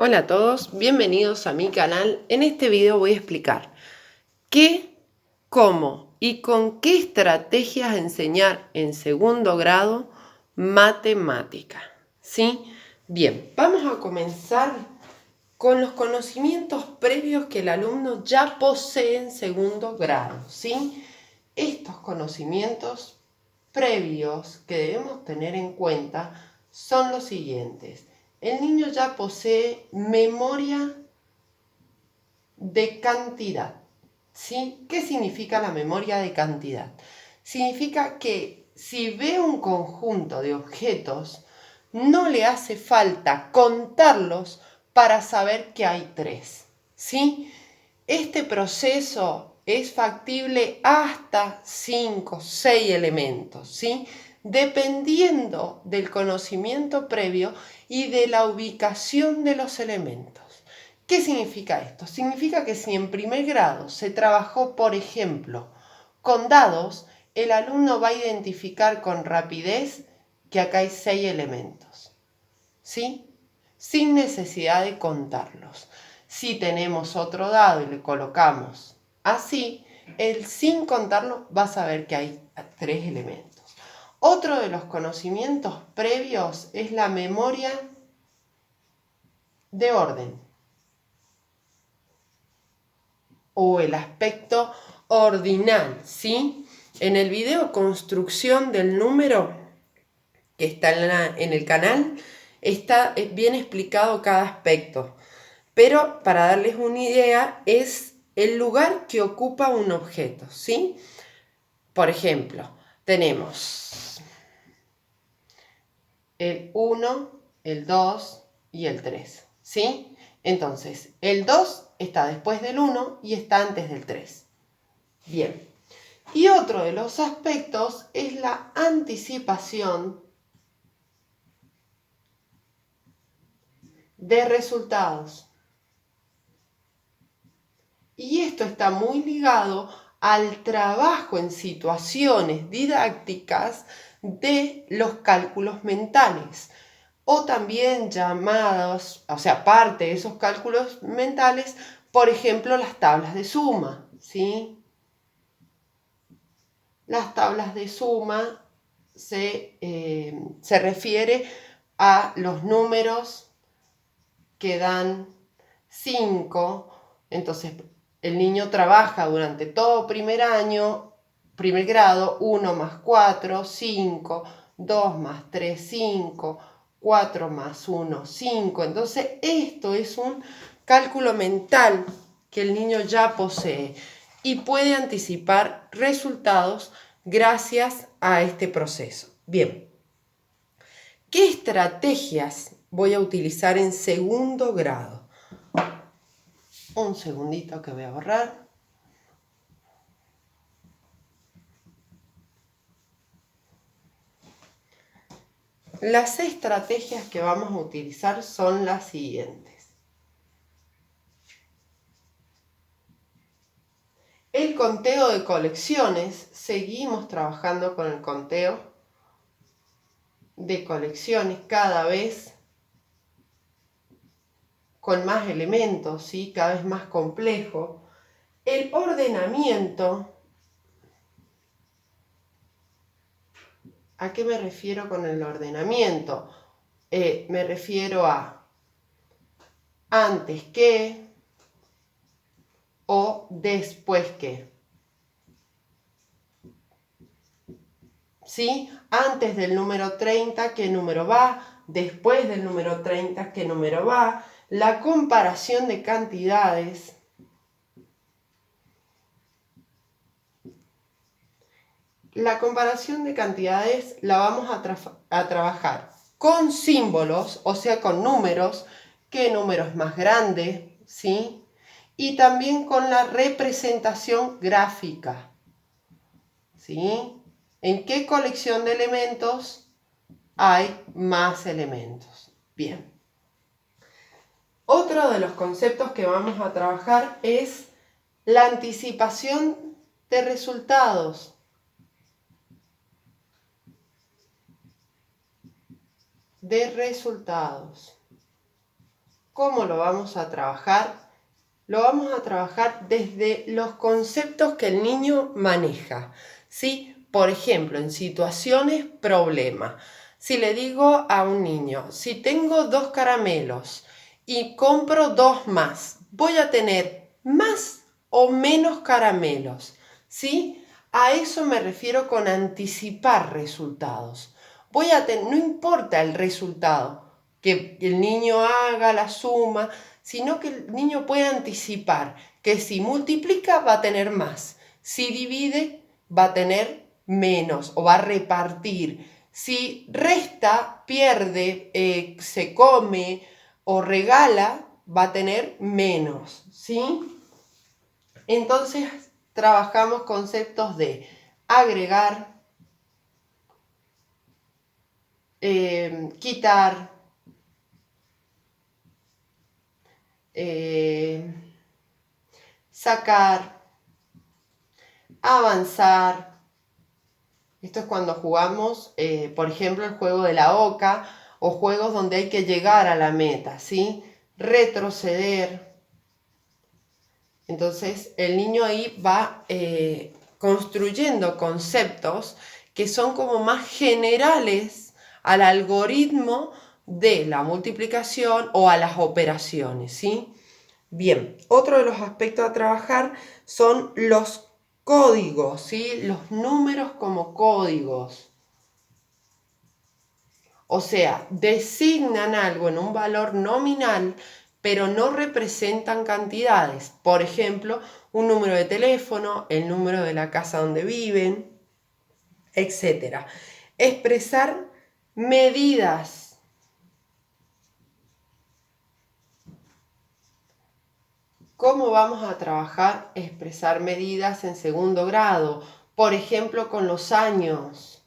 Hola a todos, bienvenidos a mi canal. En este video voy a explicar qué, cómo y con qué estrategias enseñar en segundo grado matemática. ¿Sí? Bien, vamos a comenzar con los conocimientos previos que el alumno ya posee en segundo grado. ¿Sí? Estos conocimientos previos que debemos tener en cuenta son los siguientes. El niño ya posee memoria de cantidad. ¿Sí? ¿Qué significa la memoria de cantidad? Significa que si ve un conjunto de objetos, no le hace falta contarlos para saber que hay 3. ¿Sí? Este proceso es factible hasta 5, 6 elementos, ¿sí? Dependiendo del conocimiento previo y de la ubicación de los elementos. ¿Qué significa esto? Significa que si en primer grado se trabajó, por ejemplo, con dados, el alumno va a identificar con rapidez que acá hay 6 elementos, ¿sí? Sin necesidad de contarlos. Si tenemos otro dado y le colocamos así, él sin contarlo va a saber que hay 3 elementos. Otro de los conocimientos previos es la memoria de orden o el aspecto ordinal, ¿sí? En el video construcción del número que está en el canal está bien explicado cada aspecto. Pero para darles una idea, es el lugar que ocupa un objeto, ¿sí? Por ejemplo, tenemos el 1, el 2 y el 3, ¿sí? Entonces, el 2 está después del 1 y está antes del 3. Bien. Y otro de los aspectos es la anticipación de resultados. Y esto está muy ligado al trabajo en situaciones didácticas de los cálculos mentales, o también llamados, o sea, parte de esos cálculos mentales, por ejemplo, las tablas de suma, ¿sí? Las tablas de suma se refiere a los números que dan 5, entonces el niño trabaja durante todo primer año, primer grado, 1 más 4, 5, 2 más 3, 5, 4 más 1, 5. Entonces esto es un cálculo mental que el niño ya posee y puede anticipar resultados gracias a este proceso. Bien, ¿qué estrategias voy a utilizar en segundo grado? Un segundito que voy a borrar. Las estrategias que vamos a utilizar son las siguientes. El conteo de colecciones, seguimos trabajando con el conteo de colecciones cada vez con más elementos, ¿sí? Cada vez más complejo. El ordenamiento, ¿a qué me refiero con el ordenamiento? Me refiero a antes que o después que. ¿Sí? Antes del número 30, ¿qué número va? Después del número 30, ¿qué número va? La comparación de cantidades. La comparación de cantidades la vamos a trabajar con símbolos, o sea, con números. ¿Qué número es más grande? ¿Sí? Y también con la representación gráfica. ¿Sí? ¿En qué colección de elementos hay más elementos? Bien. Otro de los conceptos que vamos a trabajar es la anticipación de resultados. ¿Cómo lo vamos a trabajar? Lo vamos a trabajar desde los conceptos que el niño maneja, ¿sí? Por ejemplo, en situaciones problema. Si le digo a un niño, si tengo 2 caramelos y compro 2 más, ¿voy a tener más o menos caramelos? ¿Sí? A eso me refiero con anticipar resultados. No importa el resultado, que el niño haga la suma, sino que el niño puede anticipar que si multiplica va a tener más, si divide va a tener menos o va a repartir, si resta, pierde, se come o regala, va a tener menos, ¿sí? Entonces trabajamos conceptos de agregar, quitar, sacar, avanzar. Esto es cuando jugamos, por ejemplo, el juego de la oca o juegos donde hay que llegar a la meta, ¿sí? Retroceder. Entonces, el niño ahí va construyendo conceptos que son como más generales al algoritmo de la multiplicación o a las operaciones, ¿sí? Bien, otro de los aspectos a trabajar son los códigos, ¿sí? Los números como códigos. O sea, designan algo en un valor nominal, pero no representan cantidades. Por ejemplo, un número de teléfono, el número de la casa donde viven, etc. Expresar medidas. ¿Cómo vamos a trabajar expresar medidas en segundo grado? Por ejemplo, con los años.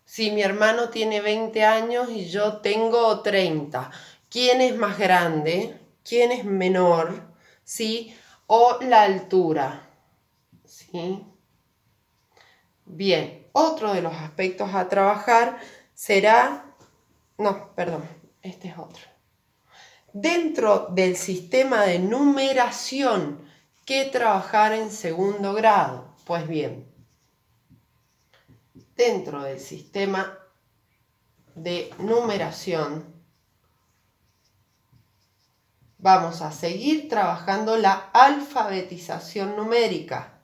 Si mi hermano tiene 20 años y yo tengo 30, ¿quién es más grande? ¿Quién es menor? ¿Sí? O la altura. ¿Sí? Bien, otro de los aspectos a trabajar será... No, perdón, este es otro. Dentro del sistema de numeración, ¿qué trabajar en segundo grado? Pues bien, dentro del sistema de numeración vamos a seguir trabajando la alfabetización numérica.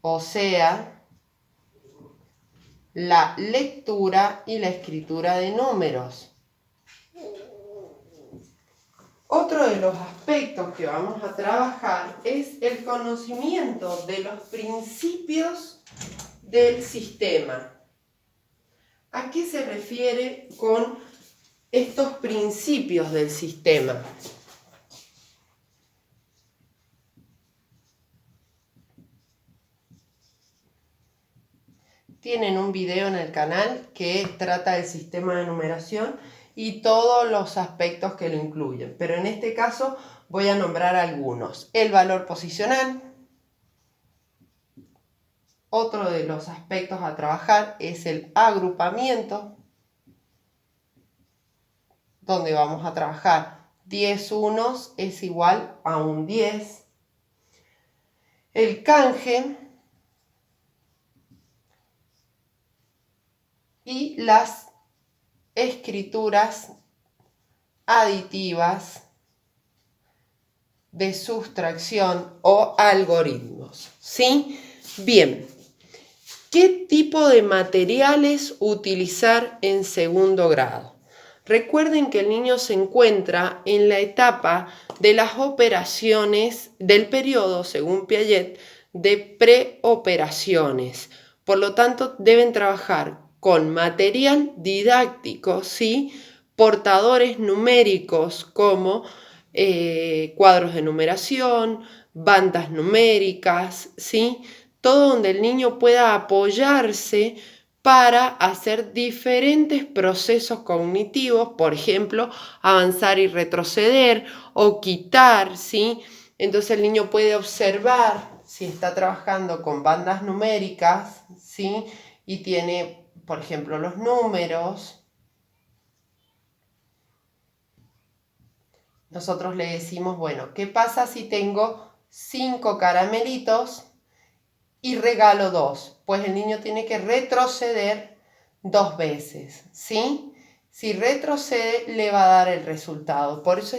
O sea, la lectura y la escritura de números. Otro de los aspectos que vamos a trabajar es el conocimiento de los principios del sistema. ¿A qué se refiere con estos principios del sistema? Tienen un video en el canal que trata del sistema de numeración y todos los aspectos que lo incluyen. Pero en este caso voy a nombrar algunos. El valor posicional. Otro de los aspectos a trabajar es el agrupamiento, donde vamos a trabajar 10 unos es igual a un 10. El canje y las escrituras aditivas de sustracción o algoritmos. ¿Sí? Bien. ¿Qué tipo de materiales utilizar en segundo grado? Recuerden que el niño se encuentra en la etapa de las operaciones del periodo, según Piaget, de preoperaciones. Por lo tanto, deben trabajar con material didáctico, ¿sí? Portadores numéricos como cuadros de numeración, bandas numéricas, ¿sí? Todo donde el niño pueda apoyarse para hacer diferentes procesos cognitivos, por ejemplo, avanzar y retroceder o quitar, ¿sí? Entonces el niño puede observar si está trabajando con bandas numéricas, ¿sí? y tiene, por ejemplo, los números, nosotros le decimos, bueno, ¿qué pasa si tengo 5 caramelitos y regalo 2? Pues el niño tiene que retroceder 2 veces, ¿sí? Si retrocede, le va a dar el resultado. Por eso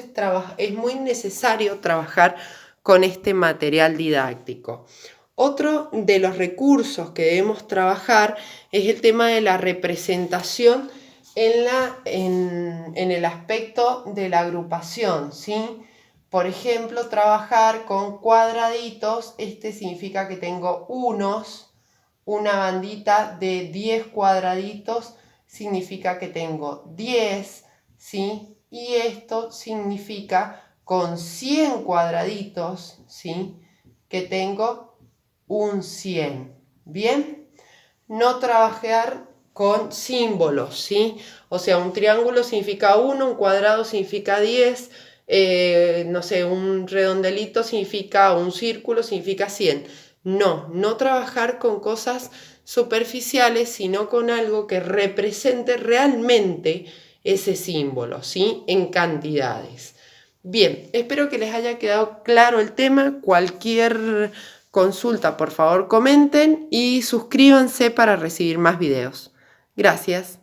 es muy necesario trabajar con este material didáctico. Otro de los recursos que debemos trabajar es el tema de la representación en el aspecto de la agrupación, ¿sí? Por ejemplo, trabajar con cuadraditos, este significa que tengo unos, una bandita de 10 cuadraditos significa que tengo 10, ¿sí? Y esto significa con 100 cuadraditos, ¿sí? Que tengo un 100, ¿bien? No trabajar con símbolos, ¿sí? O sea, un triángulo significa 1, un cuadrado significa 10, no sé, un redondelito significa, un círculo significa 100. No trabajar con cosas superficiales, sino con algo que represente realmente ese símbolo, ¿sí? En cantidades. Bien, espero que les haya quedado claro el tema. Cualquier consulta, por favor comenten y suscríbanse para recibir más videos. Gracias.